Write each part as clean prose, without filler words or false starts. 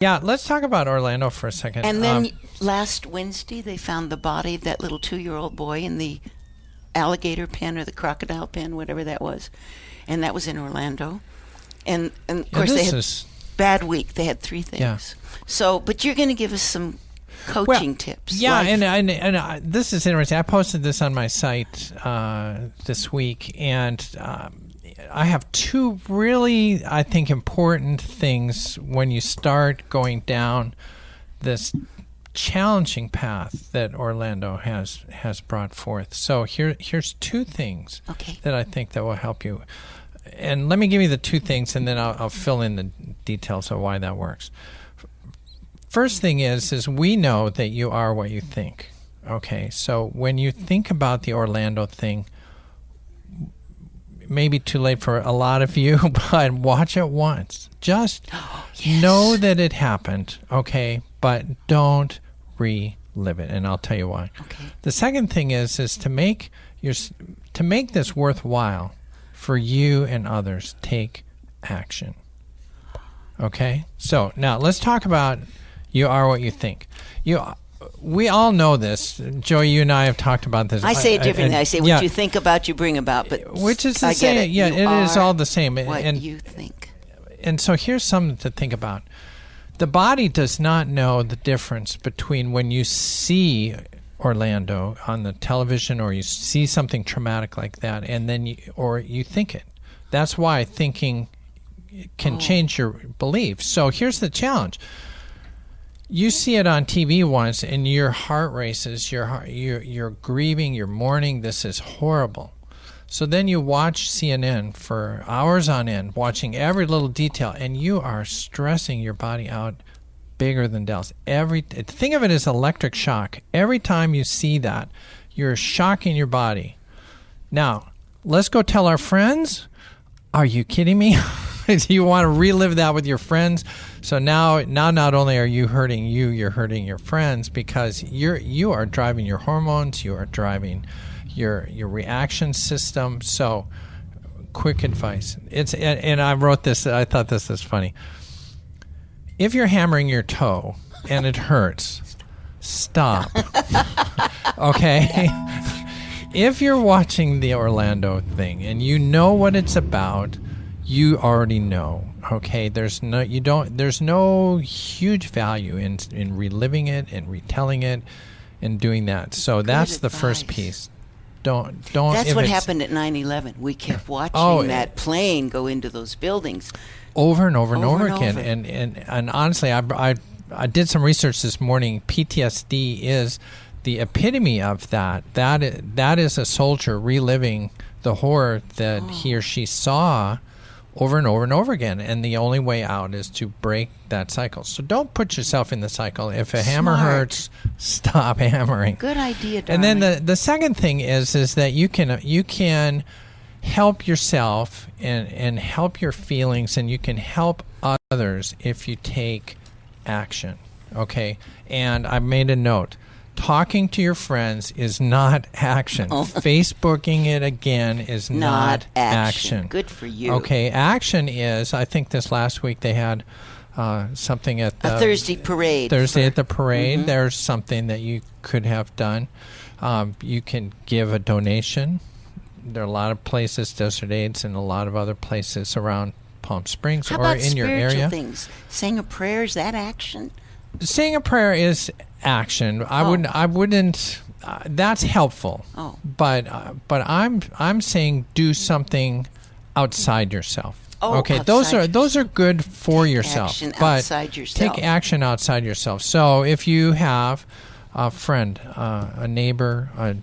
Yeah, let's talk about Orlando for a second. And then last Wednesday, they found the body of that little 2-year-old boy in the alligator pen or the crocodile pen, whatever that was. And that was in Orlando. And of course, they had bad week. They had 3 things. Yeah. So, but you're going to give us some coaching tips. Yeah, and this is interesting. I posted this on my site this week, and I have 2 really, I think, important things when you start going down this challenging path that Orlando has brought forth. So here's 2 things that I think that will help you. And let me give you the 2 things, and then I'll fill in the details of why that works. First thing is we know that you are what you think. Okay, so when you think about the Orlando thing, maybe too late for a lot of you, but watch it once. Just know that it happened, okay, but don't relive it, and I'll tell you why. Okay. The second thing is to make this worthwhile for you and others, take action. Okay? So now let's talk about you are what you think. We all know this. Joey, you and I have talked about this. I say it differently. I say what you think about, you bring about. But which is the same. It. Yeah, it is all the same. What you think. And so here's something to think about. The body does not know the difference between when you see Orlando on the television or you see something traumatic like that, and then you think it. That's why thinking can change your beliefs. So here's the challenge. You see it on TV once, and your heart races. You're grieving. You're mourning. This is horrible. So then you watch CNN for hours on end, watching every little detail, and you are stressing your body out bigger than Dallas. Think of it as electric shock. Every time you see that, you're shocking your body. Now, let's go tell our friends. Are you kidding me? Do you want to relive that with your friends? So now not only are you hurting you're hurting your friends, because you are driving your hormones, you are driving your reaction system. So quick advice. And I wrote this, I thought this was funny. If you're hammering your toe and it hurts, stop. Okay? If you're watching the Orlando thing and you know what it's about, you already know. Okay, there's no huge value in reliving it and retelling it and doing that. So that's the first piece. Don't. That's what happened at 9/11. We kept watching that plane go into those buildings over and over and over again. And honestly, I did some research this morning. PTSD is the epitome of that. That is a soldier reliving the horror that he or she saw over and over and over again, and the only way out is to break that cycle. So don't put yourself in the cycle. If a hammer hurts, stop hammering. Good idea, darling. And then the second thing is that you can help yourself and help your feelings, and you can help others if you take action. Okay? And I made a note. Talking to your friends is not action. Facebooking it again is not action. Good for you. Okay, action is, I think this last week they had something at the... A Thursday parade. At the parade. Mm-hmm. There's something that you could have done. You can give a donation. There are a lot of places, Desert Aids, and a lot of other places around Palm Springs or in your area. How about spiritual things? Saying a prayer, is that action? Saying a prayer is action. I wouldn't. That's helpful. But I'm saying do something outside yourself. Okay, those are good for yourself. Action but outside yourself. Take action outside yourself. So if you have a friend, a neighbor, a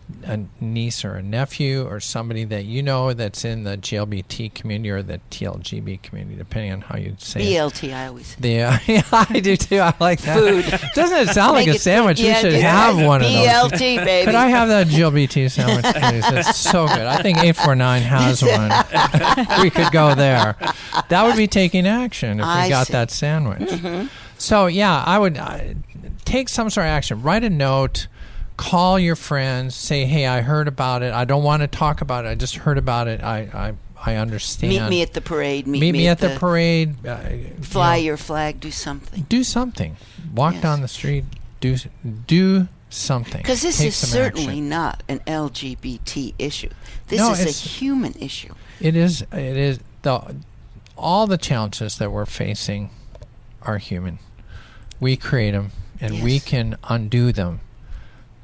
niece or a nephew, or somebody that you know that's in the GLBT community or the TLGB community, depending on how you say BLT, it. I always say. Yeah, I do too. I like that. Food. Doesn't it sound like a sandwich? We should have one of those. BLT, baby. Could I have that GLBT sandwich, please? It's so good. I think 849 has one. We could go there. That would be taking action if we got that sandwich. Mm-hmm. So, yeah, I would... take some sort of action. Write a note. Call your friends. Say, hey, I heard about it. I don't want to talk about it. I just heard about it. I I understand. Meet me at the parade. Meet me at the parade. Fly your flag. Do something. Do something. Walk down the street. Do something. Because this Take is some certainly action. not an LGBT issue. This No, is a it's- human issue. It is. All the challenges that we're facing are human. We create them, and we Yes. can undo them.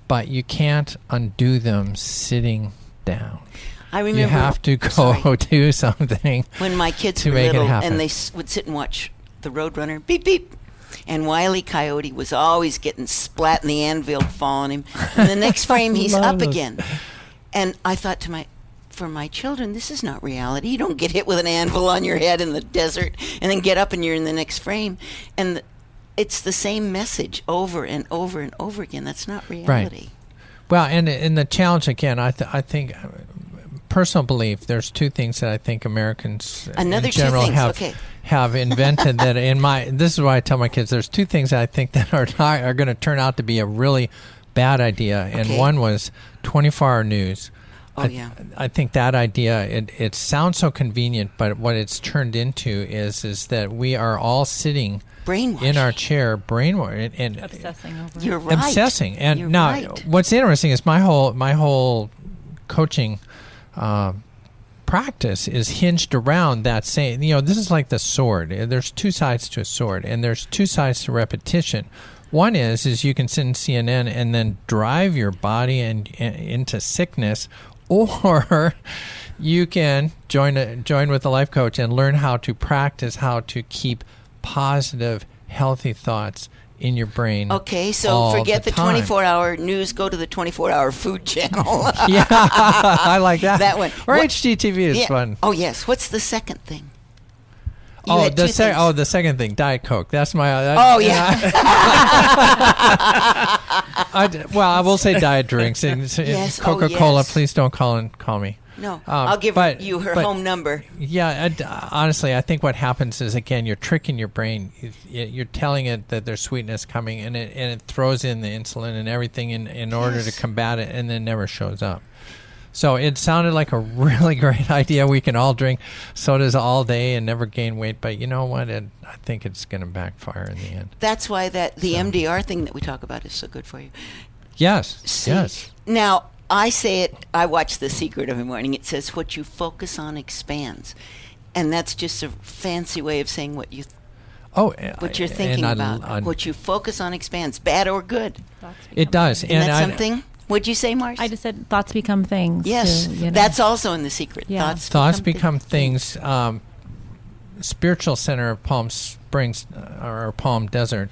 But you can't undo them sitting down. I remember You have to go do something. when my kids to were make it little, happen. and they would sit and watch the Roadrunner. Beep beep. And Wile E. Coyote was always getting splat in the anvil, falling him. And the next frame, he's Love up this. again. And I thought for my children, this is not reality. You don't get hit with an anvil on your head in the desert and then get up and you're in the next frame. And it's the same message over and over and over again. That's not reality. Well, and in the challenge again, I think personal belief. There's two things that I think Americans Another in general two things. have invented that this is why I tell my kids there's two things that I think that are going to turn out to be a really bad idea, and one was 24-hour news. Oh, yeah. I think that idea, it sounds so convenient, but what it's turned into is that we are all sitting in our chair, brainwashed, and obsessing over You're right. obsessing. And You're now, right. what's interesting is my whole coaching practice is hinged around that same. This is like the sword. There's two sides to a sword, and there's two sides to repetition. One is you can sit in CNN and then drive your body into sickness, or you can join with a life coach and learn how to practice how to keep positive, healthy thoughts in your brain. Okay, so all forget the time. 24-hour news. Go to the 24-hour food channel. Yeah, I like that. That one. Or What- HGTV is fun. Oh, yes. What's the second thing? You Oh, had two things. the second thing, Diet Coke. That's my. Oh, yeah. I will say diet drinks. Yes, oh, Coca-Cola, yes. please don't call me. No, I'll give but- you her but- home number. Yeah, honestly, I think what happens is, again, you're tricking your brain. You're telling it that there's sweetness coming, and it throws in the insulin and everything in order to combat it, and then never shows up. So it sounded like a really great idea. We can all drink sodas all day and never gain weight, but you know what? I think it's going to backfire in the end. That's why the MDR thing that we talk about is so good for you. Yes, See, yes. Now, I say it, I watch The Secret every morning. It says, what you focus on expands. And that's just a fancy way of saying what you're thinking about. What you focus on expands, bad or good. It does. Isn't that something? What'd you say, Marcy? I just said thoughts become things. Yes, too, that's also in The Secret. Yeah. Thoughts become things. Spiritual Center of Palm Springs or Palm Desert,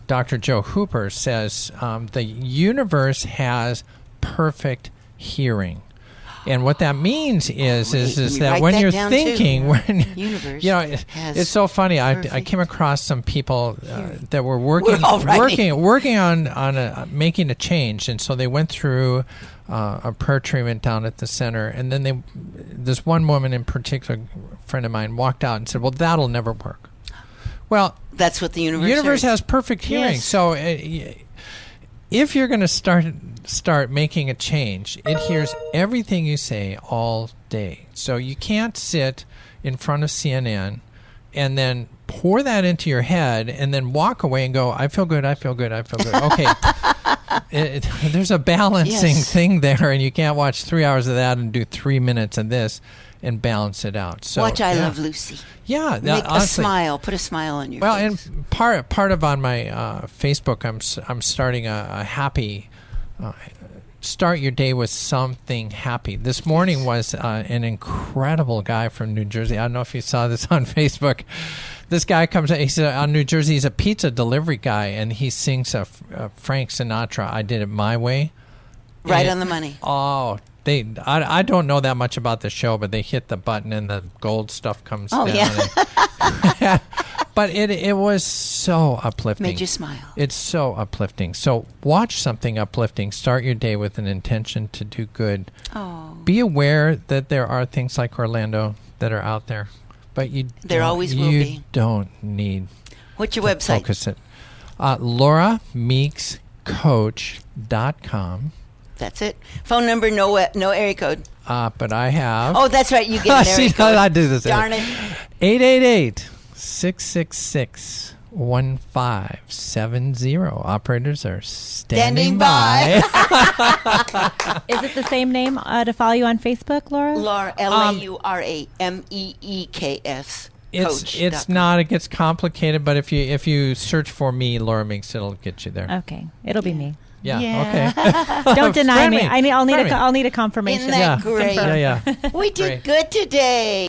Dr. Joe Hooper says the universe has perfect hearing. And what that means is that write when that you're down, thinking, too. Universe has it's so funny. I perfect came across some people that were We're all writing. working on making a change, and so they went through a prayer treatment down at the center, and then this one woman in particular, a friend of mine, walked out and said, "Well, that'll never work." Well, that's what the universe universe hears. has perfect hearing, Yes. so. If you're going to start making a change, it hears everything you say all day. So you can't sit in front of CNN and then pour that into your head and then walk away and go, I feel good, I feel good, I feel good. Okay. There's a balancing thing there, and you can't watch 3 hours of that and do 3 minutes of this and balance it out. So watch I Love Lucy. Yeah. Make honestly, a smile. Put a smile on your face. and part of on my Facebook, I'm starting a happy start your day with something happy. This morning was an incredible guy from New Jersey. I don't know if you saw this on Facebook. This guy comes he's on New Jersey. He's a pizza delivery guy, and he sings a Frank Sinatra, "I Did It My Way." Right on the money. Oh, I don't know that much about the show, but they hit the button and the gold stuff comes down. Yeah. But it was so uplifting. Made you smile. It's so uplifting. So watch something uplifting. Start your day with an intention to do good. Oh. Be aware that there are things like Orlando that are out there, but There always will you be. don't need What's your to website? focus it. LauraMeeksCoach.com. That's it. Phone number, no area code. But I have. Oh, that's right. You get an area See, code. I do this. Darn it. 888-666-1570. Operators are standing by. Is it the same name to follow you on Facebook, Laura? Laura, LauraMeeks. It's not. It gets complicated, but if you search for me, Laura Meeks, it'll get you there. Okay, it'll be me. Yeah. Yeah. Okay. Don't deny Friend me. me. I'll need Friend me. I'll need a confirmation. Isn't that Yeah. great? Yeah. We did Great. good today.